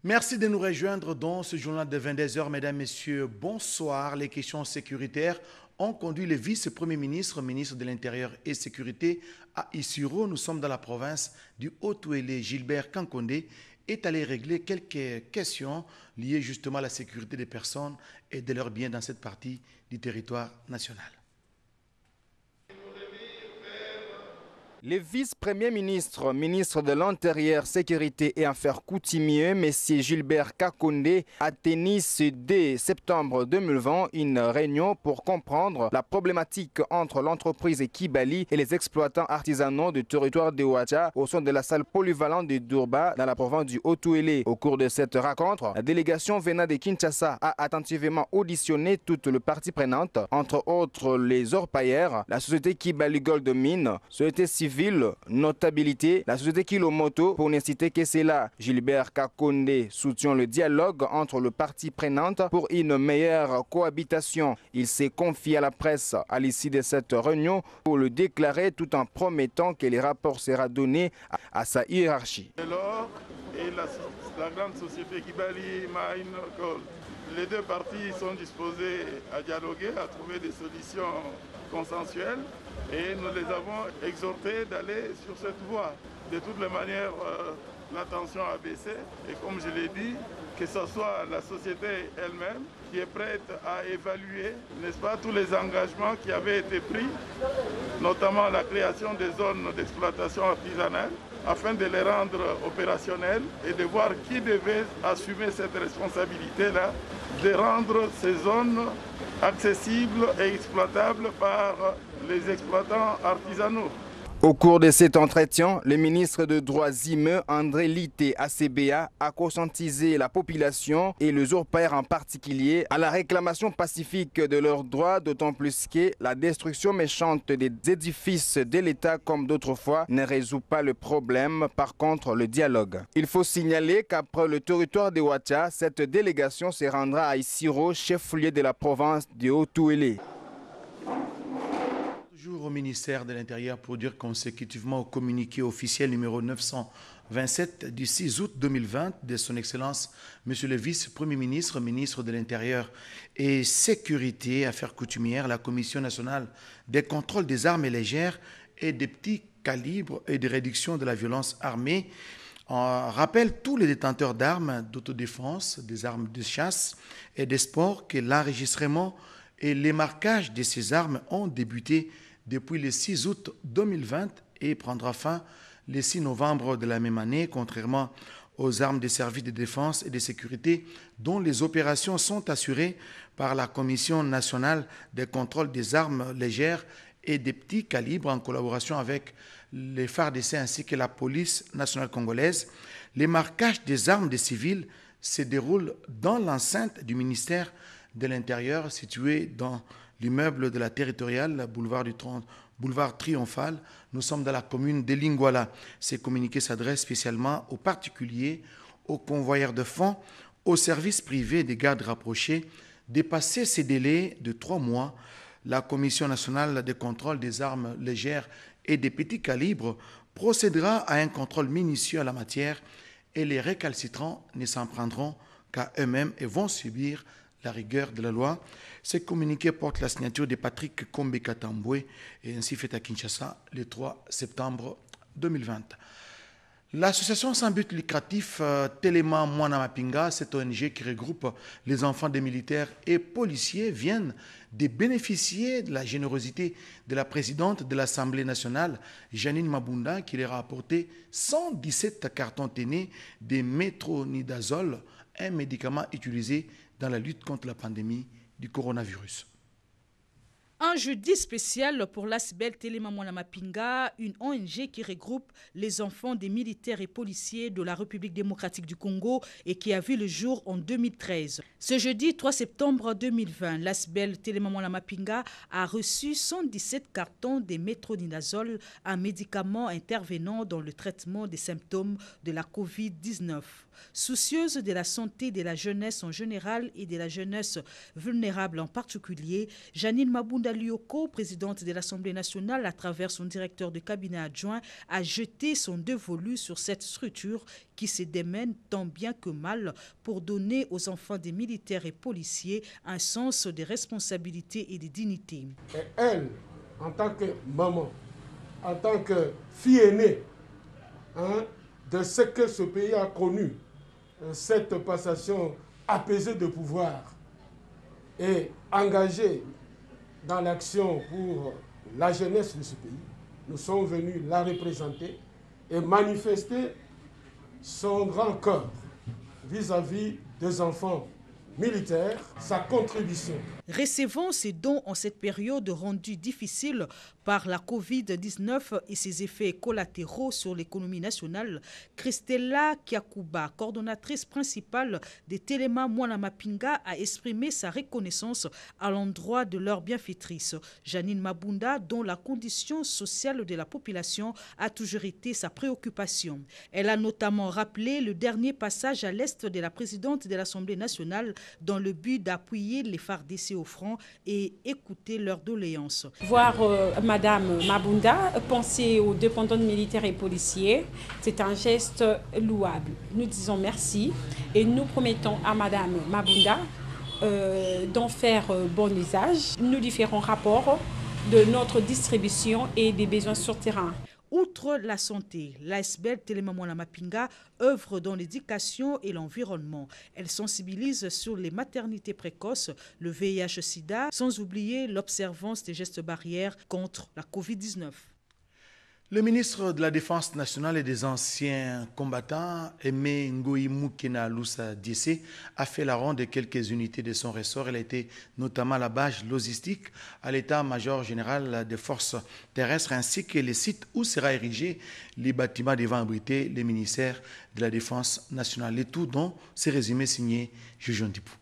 Merci de nous rejoindre dans ce journal de 22 heures. Mesdames, Messieurs, bonsoir. Les questions sécuritaires ont conduit le vice-premier ministre, ministre de l'Intérieur et Sécurité à Isiro. Nous sommes dans la province du Haut-Ouélé. Gilbert Kankondé est allé régler quelques questions liées justement à la sécurité des personnes et de leurs biens dans cette partie du territoire national. Le vice-premier ministre, ministre de l'Intérieur, Sécurité et Affaires coutumières, M. Gilbert Kankondé, a tenu ce 2 septembre 2020 une réunion pour comprendre la problématique entre l'entreprise Kibali et les exploitants artisanaux du territoire de Ouacha au sein de la salle polyvalente de Durba dans la province du Haut-Ouélé. Au cours de cette rencontre, la délégation venant de Kinshasa a attentivement auditionné toutes les parties prenantes, entre autres les orpailleurs, la société Kibali Gold Mine, société civile, notabilité, la société Kilomoto, pour ne citer que cela. Gilbert Kankondé soutient le dialogue entre les parties prenantes pour une meilleure cohabitation. Il s'est confié à la presse à l'issue de cette réunion pour le déclarer tout en promettant que les rapports seront donnés à sa hiérarchie. L'or et la grande société Kibali Mine Gold. Les deux parties sont disposées à dialoguer, à trouver des solutions consensuelles et nous les avons exhortés d'aller sur cette voie. De toutes les manières, la tension a baissé et comme je l'ai dit, que ce soit la société elle-même qui est prête à évaluer, n'est-ce pas, tous les engagements qui avaient été pris, notamment la création des zones d'exploitation artisanale, afin de les rendre opérationnels et de voir qui devait assumer cette responsabilité-là, de rendre ces zones accessibles et exploitables par les exploitants artisanaux. Au cours de cet entretien, le ministre de Droits humains, André Lité ACBA, a conscientisé la population et les orpailleurs en particulier à la réclamation pacifique de leurs droits, d'autant plus que la destruction méchante des édifices de l'État comme d'autrefois ne résout pas le problème, par contre le dialogue. Il faut signaler qu'après le territoire de Ouacha, cette délégation se rendra à Isiro, chef-lieu de la province du Haut-Ouélé. Au ministère de l'Intérieur pour dire consécutivement au communiqué officiel numéro 927 du 6 août 2020 de son Excellence, Monsieur le Vice-Premier ministre, ministre de l'Intérieur et Sécurité, Affaires coutumières, la Commission nationale des contrôles des armes légères et des petits calibres et de réduction de la violence armée rappelle tous les détenteurs d'armes d'autodéfense, des armes de chasse et des sports que l'enregistrement et les marquages de ces armes ont débuté depuis le 6 août 2020 et prendra fin le 6 novembre de la même année, contrairement aux armes des services de défense et de sécurité dont les opérations sont assurées par la Commission nationale de contrôle des armes légères et des petits calibres en collaboration avec les FARDC ainsi que la police nationale congolaise. Les marquages des armes des civils se déroulent dans l'enceinte du ministère de l'Intérieur situé dans l'immeuble de la territoriale, boulevard Triomphal. Nous sommes dans la commune de Lingouala. Ces communiqués s'adressent spécialement aux particuliers, aux convoyeurs de fonds, aux services privés des gardes rapprochés. Dépasser ces délais de 3 mois, la Commission nationale de contrôle des armes légères et des petits calibres procédera à un contrôle minutieux à la matière et les récalcitrants ne s'en prendront qu'à eux-mêmes et vont subir la rigueur de la loi. Ce communiqué porte la signature de Patrick Kombe-Katambwe et ainsi fait à Kinshasa le 3 septembre 2020. L'association sans but lucratif Téléma Mwana Mapinga, cette ONG qui regroupe les enfants des militaires et policiers, viennent de bénéficier de la générosité de la présidente de l'Assemblée nationale, Janine Mabunda, qui leur a apporté 117 cartons ténés de métronidazole, un médicament utilisé dans la lutte contre la pandémie du coronavirus. Un jeudi spécial pour l'ASBEL Téléma Mwana Mapinga, une ONG qui regroupe les enfants des militaires et policiers de la République démocratique du Congo et qui a vu le jour en 2013. Ce jeudi 3 septembre 2020, l'ASBEL Téléma Mwana Mapinga a reçu 117 cartons de métronidazole, un médicament intervenant dans le traitement des symptômes de la COVID-19. Soucieuse de la santé de la jeunesse en général et de la jeunesse vulnérable en particulier, Janine Mabunda Lyoko, présidente de l'Assemblée nationale, à travers son directeur de cabinet adjoint, a jeté son dévolu sur cette structure qui se démène tant bien que mal pour donner aux enfants des militaires et policiers un sens de responsabilité et de dignité. Et elle, en tant que maman, en tant que fille aînée, de ce que ce pays a connu, cette passation apaisée de pouvoir et engagée dans l'action pour la jeunesse de ce pays, nous sommes venus la représenter et manifester son grand cœur vis-à-vis des enfants militaires, sa contribution. Recevons ces dons en cette période rendue difficile par la Covid-19 et ses effets collatéraux sur l'économie nationale. Christella Kiakuba, coordonnatrice principale des Téléma Mwana Mapinga, a exprimé sa reconnaissance à l'endroit de leur bienfaitrice, Janine Mabunda, dont la condition sociale de la population a toujours été sa préoccupation. Elle a notamment rappelé le dernier passage à l'est de la présidente de l'Assemblée nationale dans le but d'appuyer les FARDC au front et écouter leurs doléances. Voir Madame Mabunda penser aux dépendants militaires et policiers, c'est un geste louable. Nous disons merci et nous promettons à Madame Mabunda d'en faire bon usage. Nous lui ferons rapport de notre distribution et des besoins sur terrain. Outre la santé, l'ASBEL Téléma Mwana Mapinga œuvre dans l'éducation et l'environnement. Elle sensibilise sur les maternités précoces, le VIH-Sida, sans oublier l'observance des gestes barrières contre la Covid-19. Le ministre de la Défense nationale et des anciens combattants, Aimé Ngoï Moukena Loussa Diessé, a fait la ronde de quelques unités de son ressort. Elle a été notamment à la base logistique, à l'état-major général des forces terrestres, ainsi que les sites où sera érigé les bâtiments devant abriter le ministère de la Défense nationale. Le tout dont c'est résumé signé Jujon Dipou.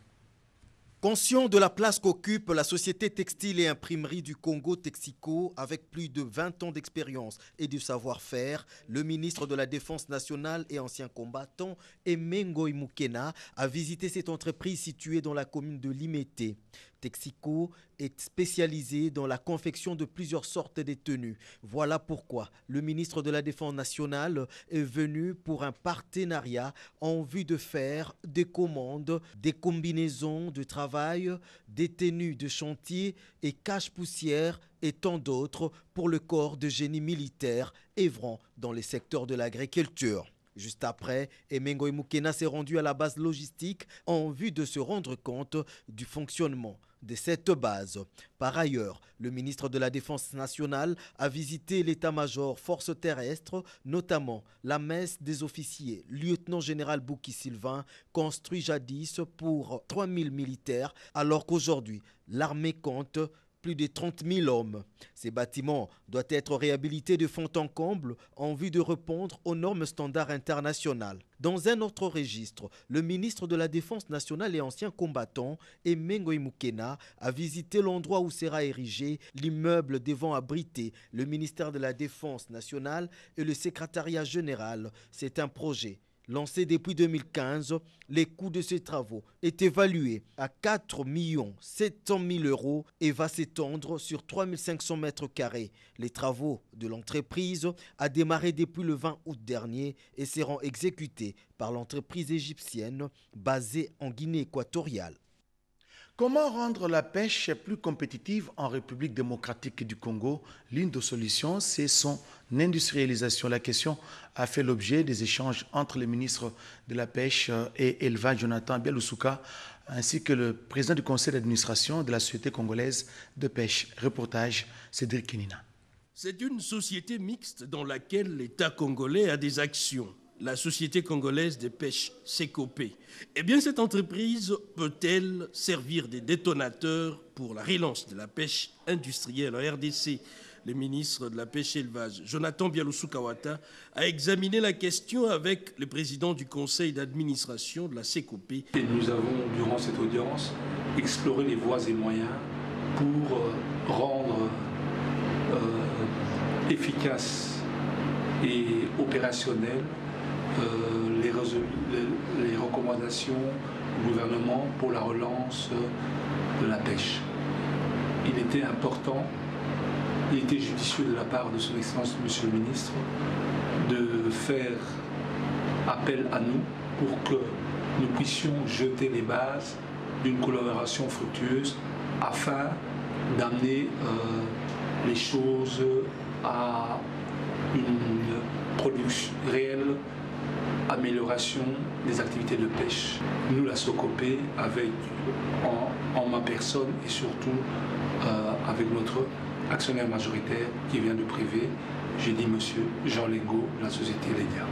Conscient de la place qu'occupe la société textile et imprimerie du Congo Texico, avec plus de 20 ans d'expérience et de savoir-faire, le ministre de la Défense nationale et ancien combattant, Aimé Ngoï Moukena, a visité cette entreprise située dans la commune de Limete. Texico est spécialisé dans la confection de plusieurs sortes de tenues. Voilà pourquoi le ministre de la Défense nationale est venu pour un partenariat en vue de faire des commandes, des combinaisons de travail, des tenues de chantier et cache-poussière et tant d'autres pour le corps de génie militaire œuvrant dans les secteurs de l'agriculture. Juste après, Aimé Ngoï Moukena s'est rendu à la base logistique en vue de se rendre compte du fonctionnement de cette base. Par ailleurs, le ministre de la Défense nationale a visité l'état-major forces terrestres, notamment la messe des officiers, lieutenant-général Bouki Sylvain, construit jadis pour 3000 militaires, alors qu'aujourd'hui, l'armée compte plus de 30 000 hommes. Ces bâtiments doivent être réhabilités de fond en comble en vue de répondre aux normes standards internationales. Dans un autre registre, le ministre de la Défense nationale et ancien combattant, Aimé Ngoï Moukena, a visité l'endroit où sera érigé l'immeuble devant abriter le ministère de la Défense nationale et le secrétariat général. C'est un projet lancé depuis 2015, les coûts de ces travaux est évalué à 4 700 000 € et va s'étendre sur 3 500 mètres carrés. Les travaux de l'entreprise a démarré depuis le 20 août dernier et seront exécutés par l'entreprise égyptienne basée en Guinée équatoriale. Comment rendre la pêche plus compétitive en République démocratique du Congo? L'une des solutions, c'est son industrialisation. La question a fait l'objet des échanges entre le ministre de la Pêche et élevage, Jonathan Bialoussouka, ainsi que le président du conseil d'administration de la Société congolaise de pêche. Reportage, Cédric Kenina. C'est une société mixte dans laquelle l'État congolais a des actions. La Société congolaise de pêche, SECOP. Eh bien, cette entreprise peut-elle servir de détonateur pour la relance de la pêche industrielle en RDC? Le ministre de la Pêche et l'Élevage, Jonathan Bialoussouka, a examiné la question avec le président du conseil d'administration de la SECOP. Et nous avons, durant cette audience, exploré les voies et moyens pour rendre efficace et opérationnel les recommandations du gouvernement pour la relance de la pêche. Il était important, il était judicieux de la part de son Excellence Monsieur le Ministre de faire appel à nous pour que nous puissions jeter les bases d'une collaboration fructueuse afin d'amener les choses à une production réelle, amélioration des activités de pêche. Nous, la Socopé, en ma personne et surtout avec notre actionnaire majoritaire qui vient de privé, j'ai dit monsieur Jean Lengo de la société Lenia.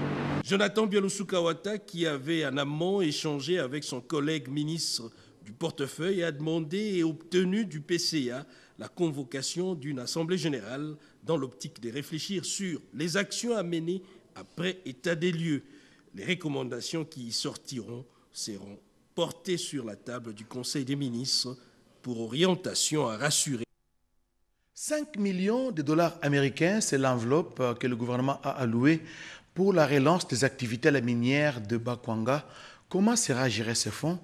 Jonathan Bialoussou-Kawata, qui avait en amont échangé avec son collègue ministre du portefeuille, a demandé et obtenu du PCA la convocation d'une assemblée générale dans l'optique de réfléchir sur les actions à mener après état des lieux. Les recommandations qui y sortiront seront portées sur la table du Conseil des ministres pour orientation à rassurer. 5 millions de dollars américains, c'est l'enveloppe que le gouvernement a allouée pour la relance des activités à la minière de Bakwanga. Comment sera géré ce fonds?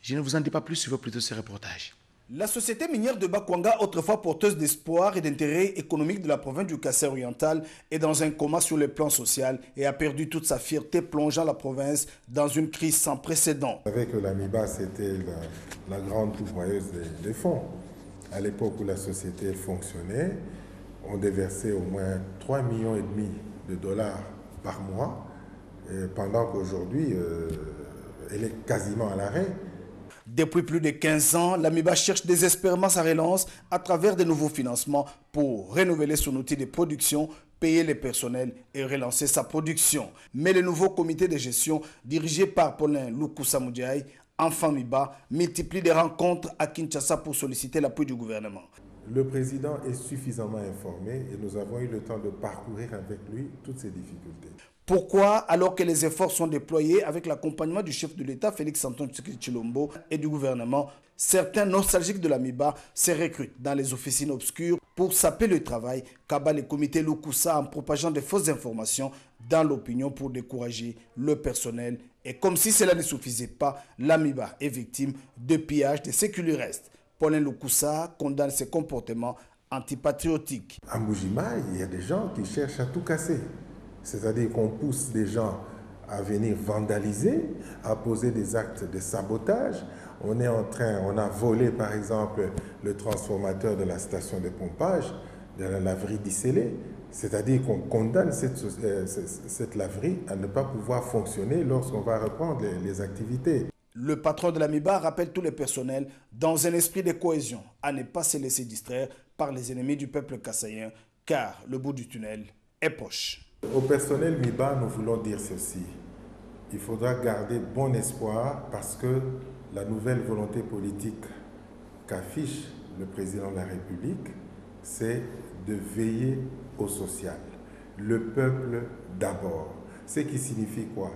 Je ne vous en dis pas plus, suivez plutôt ce reportage. La société minière de Bakwanga, autrefois porteuse d'espoir et d'intérêt économique de la province du Kassai oriental, est dans un coma sur le plan social et a perdu toute sa fierté, plongeant la province dans une crise sans précédent. Vous savez que l'AMIBA, c'était la grande pourvoyeuse des fonds. À l'époque où la société fonctionnait, on déversait au moins 3,5 millions de dollars par mois, pendant qu'aujourd'hui, elle est quasiment à l'arrêt. Depuis plus de 15 ans, l'AMIBA cherche désespérément sa relance à travers de nouveaux financements pour renouveler son outil de production, payer les personnels et relancer sa production. Mais le nouveau comité de gestion, dirigé par Paulin Lukusamudjaï, enfant MIBA, multiplie des rencontres à Kinshasa pour solliciter l'appui du gouvernement. Le président est suffisamment informé et nous avons eu le temps de parcourir avec lui toutes ces difficultés. Pourquoi, alors que les efforts sont déployés avec l'accompagnement du chef de l'État, Félix-Antoine Tshisekedi Tshilombo, et du gouvernement, certains nostalgiques de l'AMIBA se recrutent dans les officines obscures pour saper le travail qu'abat le comité Lukusa en propageant de fausses informations dans l'opinion pour décourager le personnel. Et comme si cela ne suffisait pas, l'AMIBA est victime de pillage de ce qui lui reste. Paulin Lukusa condamne ces comportements antipatriotiques. À Mbujimaï, il y a des gens qui cherchent à tout casser. C'est-à-dire qu'on pousse des gens à venir vandaliser, à poser des actes de sabotage. On a volé par exemple le transformateur de la station de pompage de la laverie d'Issélé. C'est-à-dire qu'on condamne cette laverie à ne pas pouvoir fonctionner lorsqu'on va reprendre les activités. Le patron de l'AMIBA rappelle tous les personnels dans un esprit de cohésion à ne pas se laisser distraire par les ennemis du peuple kassaïen, car le bout du tunnel est proche. Au personnel MIBA, nous voulons dire ceci. Il faudra garder bon espoir parce que la nouvelle volonté politique qu'affiche le président de la République, c'est de veiller au social. Le peuple d'abord. Ce qui signifie quoi?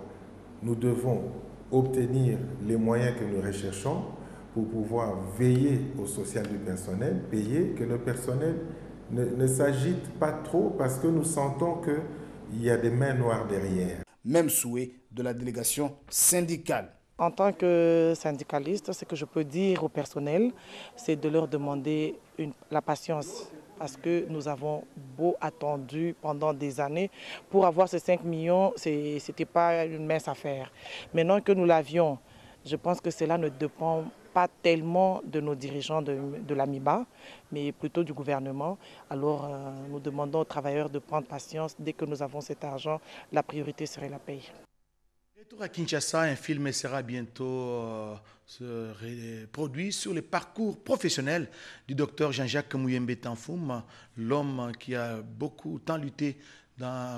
Nous devons obtenir les moyens que nous recherchons pour pouvoir veiller au social du personnel, payer que le personnel ne s'agite pas trop parce que nous sentons qu'il y a des mains noires derrière. Même souhait de la délégation syndicale. En tant que syndicaliste, ce que je peux dire au personnel, c'est de leur demander la patience. Parce que nous avons beau attendu pendant des années pour avoir ces 5 millions, ce n'était pas une mince affaire. Maintenant que nous l'avions, je pense que cela ne dépend pas tellement de nos dirigeants de l'AMIBA, mais plutôt du gouvernement. Alors nous demandons aux travailleurs de prendre patience. Dès que nous avons cet argent, la priorité serait la paye. Retour à Kinshasa, un film sera bientôt produit sur le parcours professionnel du docteur Jean-Jacques Muyembe Tanfoum, l'homme qui a beaucoup tant lutté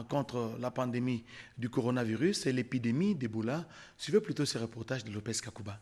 contre la pandémie du coronavirus et l'épidémie d'Ebola. Suivez plutôt ce reportage de Lopez Kakouba.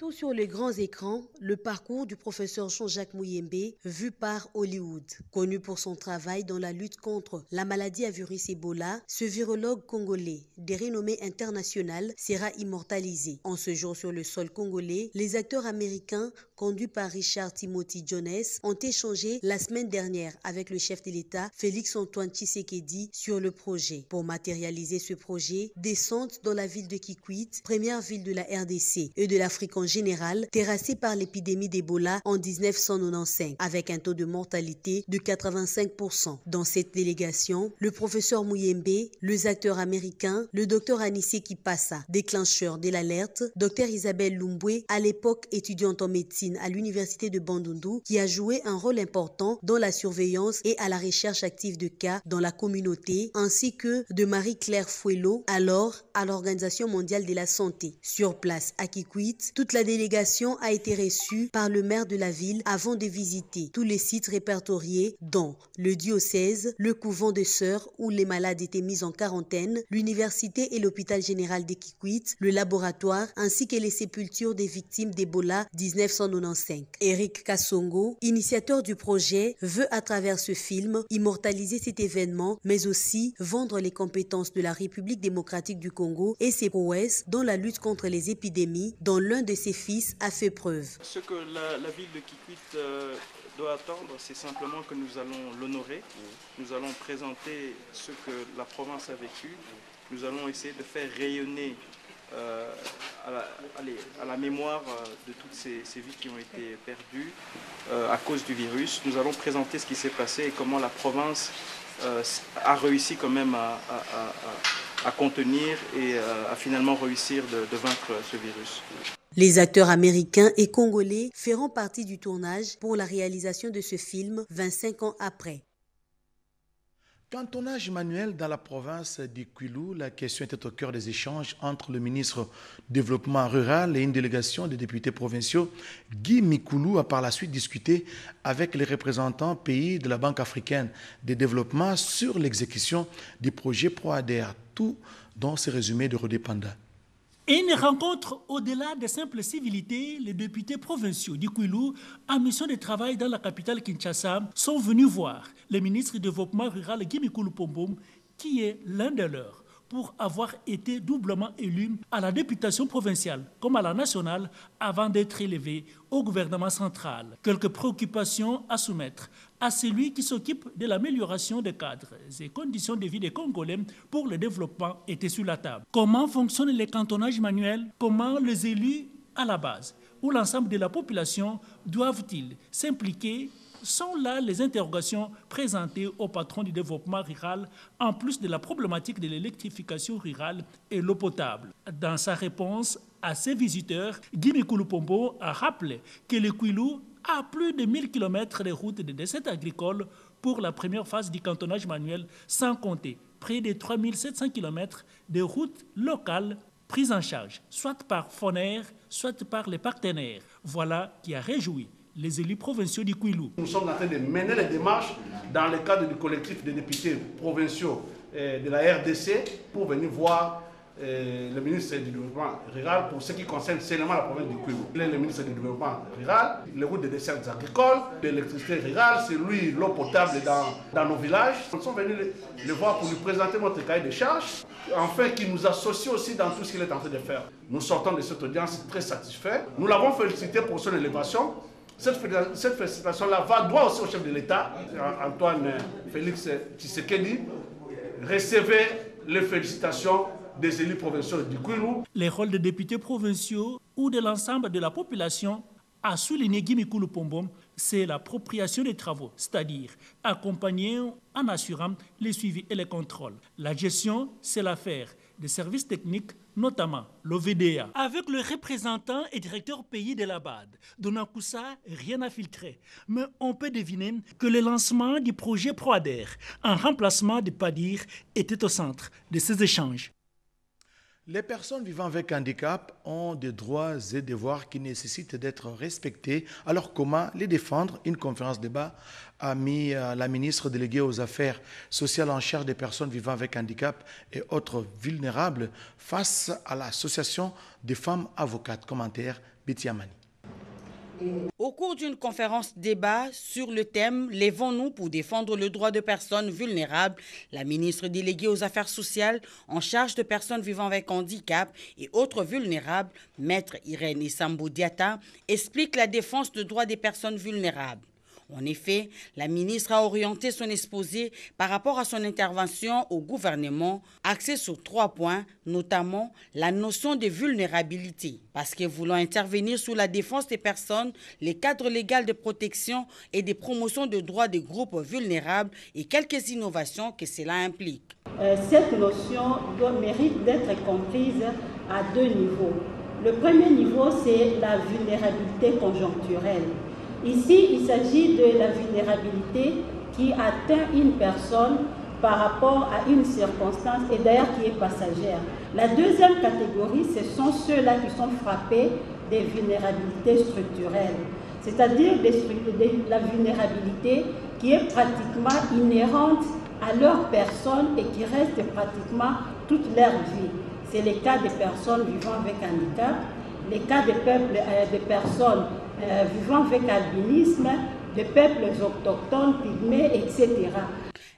Partout sur les grands écrans, le parcours du professeur Jean-Jacques Muyembe, vu par Hollywood. Connu pour son travail dans la lutte contre la maladie à virus Ebola, ce virologue congolais, des renommées internationales, sera immortalisé. En ce jour sur le sol congolais, les acteurs américains, conduits par Richard Timothy Jones, ont échangé la semaine dernière avec le chef de l'État, Félix-Antoine Tshisekedi, sur le projet. Pour matérialiser ce projet, descente dans la ville de Kikwit, première ville de la RDC et de l'Afrique en général, terrassée par l'épidémie d'Ebola en 1995, avec un taux de mortalité de 85%. Dans cette délégation, le professeur Muyembe, les acteurs américains, le docteur Anissé Kipassa, déclencheur de l'alerte, docteur Isabelle Lumbwe, à l'époque étudiante en médecine à l'université de Bandundu, qui a joué un rôle important dans la surveillance et à la recherche active de cas dans la communauté, ainsi que de Marie-Claire Fouello, alors à l'Organisation mondiale de la santé. Sur place à Kikwit, toute la délégation a été reçue par le maire de la ville avant de visiter tous les sites répertoriés dont le diocèse, le couvent des sœurs où les malades étaient mis en quarantaine, l'université et l'hôpital général de Kikwit, le laboratoire ainsi que les sépultures des victimes d'Ebola 1995. Eric Kassongo, initiateur du projet, veut à travers ce film immortaliser cet événement mais aussi vendre les compétences de la République démocratique du Congo et ses prouesses dans la lutte contre les épidémies dont l'un de ses fils a fait preuve. Ce que la ville de Kikwit doit attendre, c'est simplement que nous allons l'honorer. Nous allons présenter ce que la province a vécu. Nous allons essayer de faire rayonner à la mémoire de toutes ces vies qui ont été perdues à cause du virus. Nous allons présenter ce qui s'est passé et comment la province a réussi quand même à contenir et à finalement réussir de vaincre ce virus. Les acteurs américains et congolais feront partie du tournage pour la réalisation de ce film 25 ans après. Cantonnage manuel dans la province du Kwilu, la question était au cœur des échanges entre le ministre du Développement rural et une délégation des députés provinciaux. Guy Mikulu a par la suite discuté avec les représentants pays de la Banque africaine de développement sur l'exécution du projet ProAder, tout dans ce résumé de Rodé Panda. Une rencontre au-delà des simples civilités, les députés provinciaux du Kwilu, en mission de travail dans la capitale Kinshasa, sont venus voir le ministre du Développement rural Guy Mikulu Pombom, qui est l'un de leurs, pour avoir été doublement élu à la députation provinciale comme à la nationale avant d'être élevé au gouvernement central. Quelques préoccupations à soumettre à celui qui s'occupe de l'amélioration des cadres et conditions de vie des Congolais pour le développement étaient sur la table. Comment fonctionne le cantonnage manuel? Comment les élus à la base ou l'ensemble de la population doivent-ils s'impliquer? Sont là les interrogations présentées au patron du développement rural, en plus de la problématique de l'électrification rurale et l'eau potable. Dans sa réponse à ses visiteurs, Guy Mikulu Pombo a rappelé que le Kwilu a plus de 1000 km de routes de dessert agricole pour la première phase du cantonnage manuel, sans compter près de 3700 km de routes locales prises en charge, soit par FONER, soit par les partenaires. Voilà qui a réjoui les élus provinciaux du Kwilu. Nous sommes en train de mener les démarches dans le cadre du collectif des députés provinciaux de la RDC pour venir voir le ministre du Développement rural pour ce qui concerne seulement la province du Kwilu. Le ministre du Développement rural, les routes de dessertes agricoles, l'électricité rurale, c'est lui l'eau potable dans nos villages. Nous sommes venus le voir pour lui présenter notre cahier de charges, afin qu'il nous associe aussi dans tout ce qu'il est en train de faire. Nous sortons de cette audience très satisfaits. Nous l'avons félicité pour son élévation. Cette félicitation-là doit aussi au chef de l'État, Antoine Félix Tshisekedi. Recevez les félicitations des élus provinciaux du Kwilu. Les rôles des députés provinciaux ou de l'ensemble de la population, a souligné Guy Mikulu Pombom, c'est l'appropriation des travaux, c'est-à-dire accompagner en assurant les suivis et les contrôles. La gestion, c'est l'affaire des services techniques, notamment l'OVDA. Avec le représentant et directeur pays de la BAD, Donakoussa, rien à filtrer. Mais on peut deviner que le lancement du projet ProAder, en remplacement de PADIR, était au centre de ces échanges. Les personnes vivant avec handicap ont des droits et devoirs qui nécessitent d'être respectés. Alors comment les défendre? Une conférence débat a mis la ministre déléguée aux affaires sociales en charge des personnes vivant avec handicap et autres vulnérables face à l'association des femmes avocates. Commentaire Betty Amani. Au cours d'une conférence débat sur le thème « Lèvons-nous pour défendre le droit de personnes vulnérables », la ministre déléguée aux affaires sociales en charge de personnes vivant avec handicap et autres vulnérables, Maître Irène Isambo Diata, explique la défense des droits des personnes vulnérables. En effet, la ministre a orienté son exposé par rapport à son intervention au gouvernement, axée sur 3 points, notamment la notion de vulnérabilité. Parce que voulant intervenir sur la défense des personnes, les cadres légaux de protection et de promotion de droits des groupes vulnérables et quelques innovations que cela implique. Cette notion mérite d'être comprise à 2 niveaux. Le premier niveau, c'est la vulnérabilité conjoncturelle. Ici, il s'agit de la vulnérabilité qui atteint une personne par rapport à une circonstance et d'ailleurs qui est passagère. La deuxième catégorie, ce sont ceux-là qui sont frappés des vulnérabilités structurelles, c'est-à-dire de la vulnérabilité qui est pratiquement inhérente à leur personne et qui reste pratiquement toute leur vie. C'est le cas des personnes vivant avec handicap, les cas des personnes vivant avec albinisme, des peuples autochtones, pygmées, etc.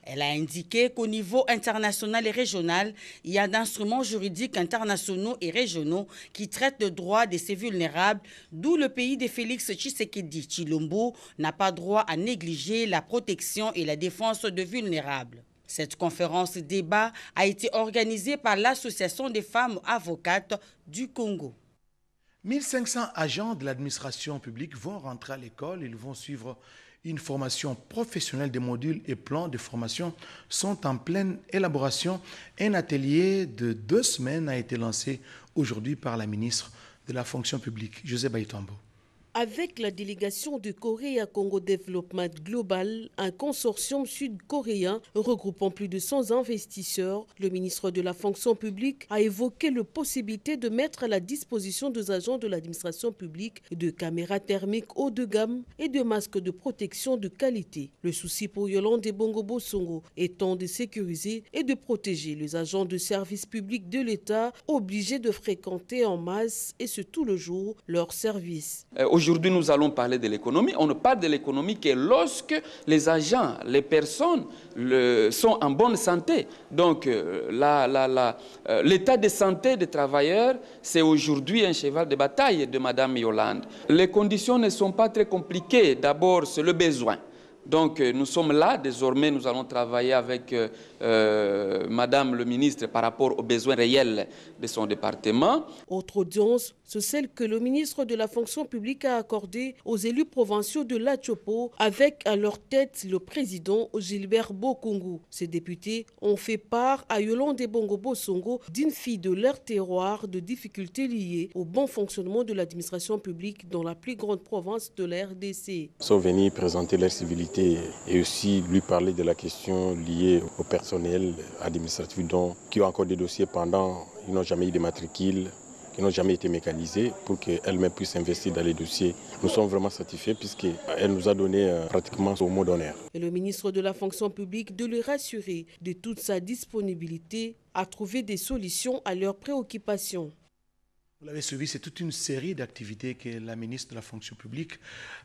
Elle a indiqué qu'au niveau international et régional, il y a d'instruments juridiques internationaux et régionaux qui traitent le droit de ces vulnérables, d'où le pays de Félix Tshisekedi Tshilombo n'a pas droit à négliger la protection et la défense de vulnérables. Cette conférence débat a été organisée par l'Association des femmes avocates du Congo. 1500 agents de l'administration publique vont rentrer à l'école. Ils vont suivre une formation professionnelle. Des modules et plans de formation sont en pleine élaboration. Un atelier de 2 semaines a été lancé aujourd'hui par la ministre de la fonction publique, José Baïtombo. Avec la délégation de Corée à Congo Development Global, un consortium sud-coréen regroupant plus de 100 investisseurs, le ministre de la fonction publique a évoqué la possibilité de mettre à la disposition des agents de l'administration publique de caméras thermiques haut de gamme et de masques de protection de qualité. Le souci pour Yolande Bongo Bosongo étant de sécuriser et de protéger les agents de service public de l'État obligés de fréquenter en masse et ce tout le jour leur service. Aujourd'hui, nous allons parler de l'économie. On ne parle de l'économie que lorsque les agents, les personnes sont en bonne santé. Donc, l'état de santé des travailleurs, c'est aujourd'hui un cheval de bataille de Mme Yolande. Les conditions ne sont pas très compliquées. D'abord, c'est le besoin. Donc, nous sommes là. Désormais, nous allons travailler avec Madame le ministre par rapport aux besoins réels de son département. Autre audience, c'est celle que le ministre de la fonction publique a accordée aux élus provinciaux de l'Atchopo avec à leur tête le président Gilbert Bokungu. Ces députés ont fait part à Yolande Bongo Bosongo d'une fille de leur terroir de difficultés liées au bon fonctionnement de l'administration publique dans la plus grande province de la RDC. Ils sont venus présenter leur civilité et aussi lui parler de la question liée au personnel administratif qui ont encore des dossiers pendant, ils n'ont jamais eu de matricule, qui n'ont jamais été mécanisés pour qu'elle-même puisse investir dans les dossiers. Nous sommes vraiment satisfaits puisqu'elle nous a donné pratiquement son mot d'honneur. Et le ministre de la fonction publique de les rassurer de toute sa disponibilité à trouver des solutions à leurs préoccupations. Vous l'avez suivi, c'est toute une série d'activités que la ministre de la fonction publique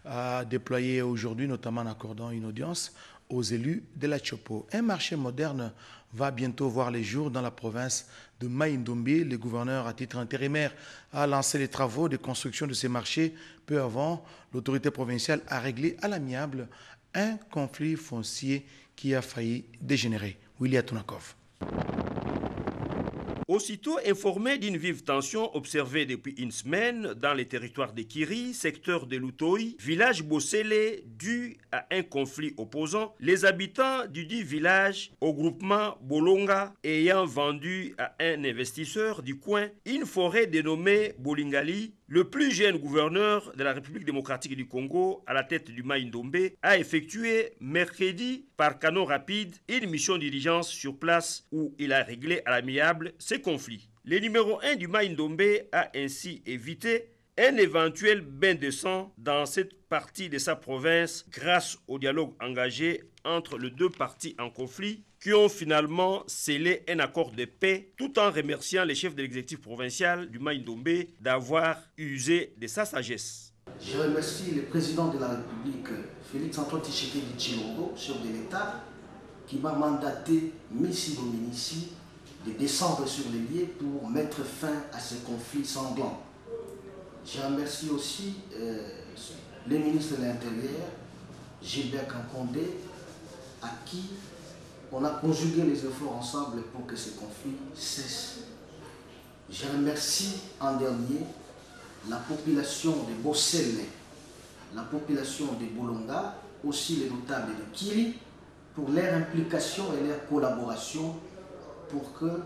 a déployées aujourd'hui, notamment en accordant une audience aux élus de l'Atchopo. Un marché moderne va bientôt voir les jours dans la province de Mai-Ndombe. Le gouverneur, à titre intérimaire, a lancé les travaux de construction de ces marchés. Peu avant, l'autorité provinciale a réglé à l'amiable un conflit foncier qui a failli dégénérer. William Tunakov. Aussitôt informé d'une vive tension observée depuis une semaine dans les territoires de Kiri, secteur de Lutoy, village Bossele, dû à un conflit opposant, les habitants du dit village au groupement Bolonga ayant vendu à un investisseur du coin une forêt dénommée Bolingali, le plus jeune gouverneur de la République démocratique du Congo à la tête du Mai-Ndombe a effectué mercredi par canot rapide une mission de diligence sur place où il a réglé à l'amiable ces conflits. Le numéro 1 du Mai-Ndombe a ainsi évité un éventuel bain de sang dans cette partie de sa province grâce au dialogue engagé entre les deux parties en conflit qui ont finalement scellé un accord de paix tout en remerciant les chefs de l'exécutif provincial du Mai-Ndombe d'avoir usé de sa sagesse. Je remercie le président de la République, Félix-Antoine Tshisekedi Tshilombo, chef de l'État, qui m'a mandaté, Messi Dominici, de descendre sur les lieux pour mettre fin à ce conflit sanglant. Je remercie aussi le ministre de l'Intérieur, Gilbert Kankondé, à qui on a conjugué les efforts ensemble pour que ce conflit cesse. Je remercie en dernier la population de Bossele, la population de Bolonga, aussi les notables de Kiri, pour leur implication et leur collaboration pour que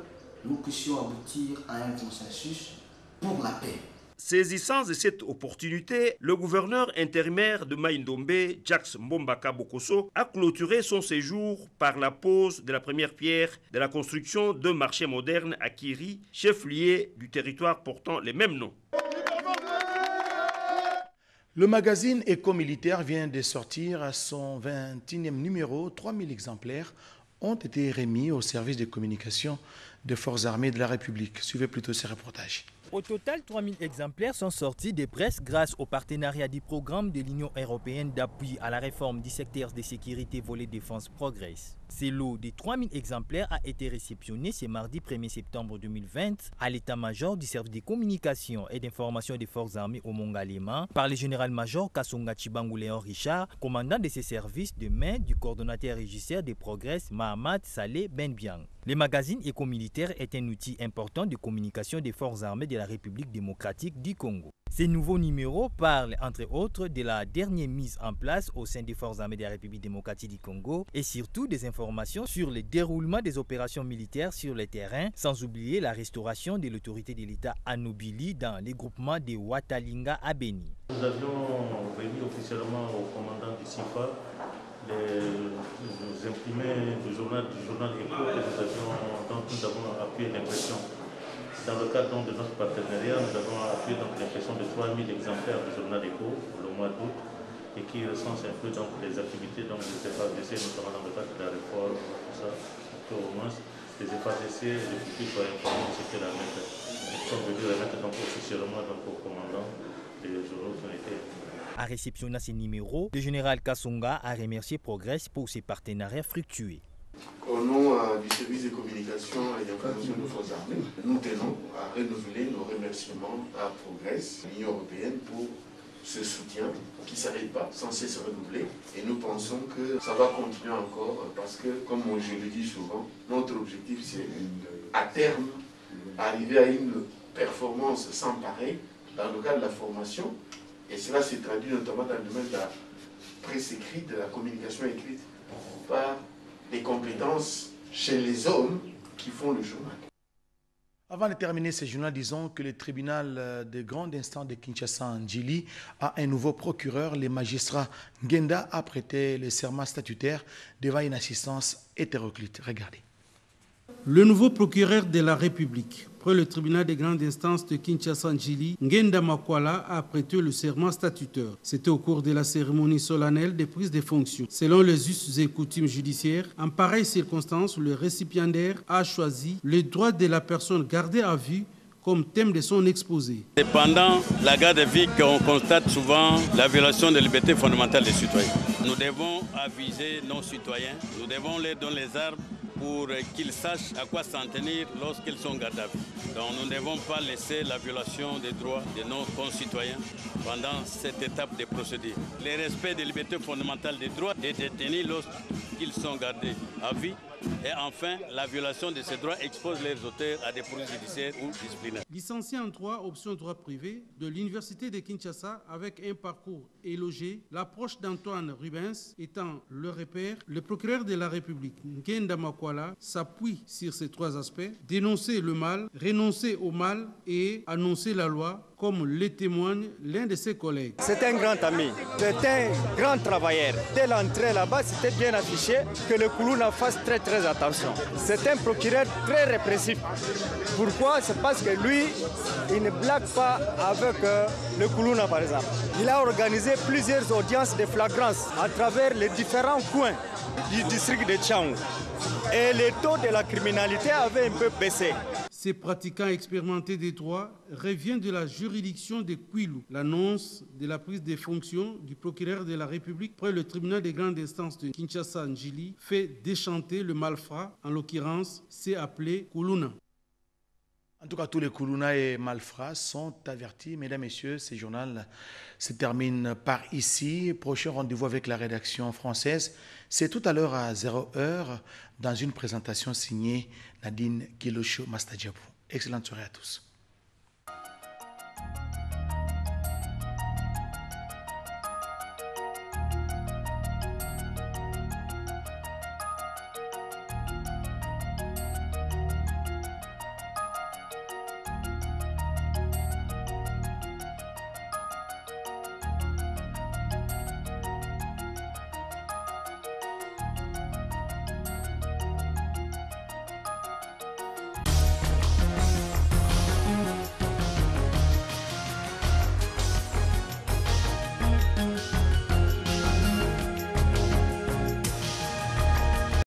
nous puissions aboutir à un consensus pour la paix. Saisissant de cette opportunité, le gouverneur intérimaire de Mai-Ndombe, Jacques Mbombaka Bokoso, a clôturé son séjour par la pose de la première pierre de la construction d'un marché moderne à Kiri, chef-lieu du territoire portant les mêmes noms. Le magazine Éco-Militaire vient de sortir à son 21e numéro. 3000 exemplaires ont été remis au service de communication des forces armées de la République. Suivez plutôt ces reportages. Au total, 3000 exemplaires sont sortis des presses grâce au partenariat du programme de l'Union européenne d'appui à la réforme du secteur de sécurité volet défense Progress. Ce lot de 3000 exemplaires a été réceptionné ce mardi 1er septembre 2020 à l'état-major du service de communication et d'information des forces armées au Mongalema par le général-major Kasonga Chibangu Léon Richard, commandant de ces services de main du coordonnateur régisseur des Progress Mahamad Saleh Benbiang. Le magazine Éco-Militaire est un outil important de communication des forces armées de la République démocratique du Congo. Ces nouveaux numéros parlent entre autres de la dernière mise en place au sein des forces armées de la République démocratique du Congo et surtout des informations sur le déroulement des opérations militaires sur le terrain, sans oublier la restauration de l'autorité de l'État à Nobili dans les groupements de Watalinga à Beni. Nous avions remis officiellement au commandant du CIFA les imprimés du journal Éco dont nous avons appuyé l'impression. Dans le cadre de notre partenariat, nous avons appuyé l'impression de 3000 exemplaires du journal Éco pour le mois d'août et qui recense un peu donc, les activités donc, des FADC, notamment dans le cadre de la réforme, tout ça, pour au moins les FADC et le public soient informés de ce que la mettre. Nous sommes venus remettre donc, officiellement donc, au commandant des journaux qui ont été. À réceptionner ces numéros, le général Kasonga a remercié Progress pour ses partenariats fructueux. Au nom du service de communication et d'information des forces armées, nous tenons à renouveler nos remerciements à Progress, l'Union européenne, pour ce soutien qui ne s'arrête pas, sans cesse renouvelé. Et nous pensons que ça va continuer encore parce que, comme je le dis souvent, notre objectif c'est à terme arriver à une performance sans pareil dans le cadre de la formation. Et cela se traduit notamment dans le domaine de la presse écrite, de la communication écrite, par des compétences chez les hommes qui font le journal. Avant de terminer ce journal, disons que le tribunal de grande instance de Kinshasa, Ndjili, a un nouveau procureur. Le magistrat Ngenda a prêté le serment statutaire devant une assistance hétéroclite. Regardez. Le nouveau procureur de la République, près le tribunal de grande instance de Kinshasa Ndjili, Ngenda Makwala, a prêté le serment statutaire. C'était au cours de la cérémonie solennelle de prise de fonction. Selon les us et coutumes judiciaires, en pareille circonstance, le récipiendaire a choisi le droit de la personne gardée à vue comme thème de son exposé. Pendant la garde à vue, on constate souvent la violation des libertés fondamentales des citoyens. Nous devons aviser nos citoyens, nous devons leur donner les armes pour qu'ils sachent à quoi s'en tenir lorsqu'ils sont gardés à vue. Donc nous ne devons pas laisser la violation des droits de nos concitoyens pendant cette étape de procédure. Le respect des libertés fondamentales des droits des détenus lorsqu'ils sont gardés à vue. Et enfin, la violation de ces droits expose les auteurs à des poursuites judiciaires ou disciplinaires. Licencié en droit, option droit privé, de l'Université de Kinshasa avec un parcours élogé, l'approche d'Antoine Rubens étant le repère, le procureur de la République, Ngenda Makwala, s'appuie sur ces trois aspects: dénoncer le mal, renoncer au mal et annoncer la loi, comme le témoigne l'un de ses collègues. C'est un grand ami, c'est un grand travailleur. Dès l'entrée là-bas, c'était bien affiché que le Koulouna fasse très très attention. C'est un procureur très répressif. Pourquoi? C'est parce que lui, il ne blague pas avec le Koulouna par exemple. Il a organisé plusieurs audiences de flagrance à travers les différents coins du district de Tchang. Et le taux de la criminalité avait un peu baissé. Ces pratiquants expérimentés des droits reviennent de la juridiction de Kouilou. L'annonce de la prise de fonctions du procureur de la République près le tribunal de grande instance de Kinshasa-Njili fait déchanter le malfrat, en l'occurrence, c'est appelé Koulouna. En tout cas, tous les Koulouna et malfrats sont avertis. Mesdames, Messieurs, ce journal se termine par ici. Prochain rendez-vous avec la rédaction française, c'est tout à l'heure à 0h dans une présentation signée Nadine Kilosho Mastadjabou. Excellente soirée à tous.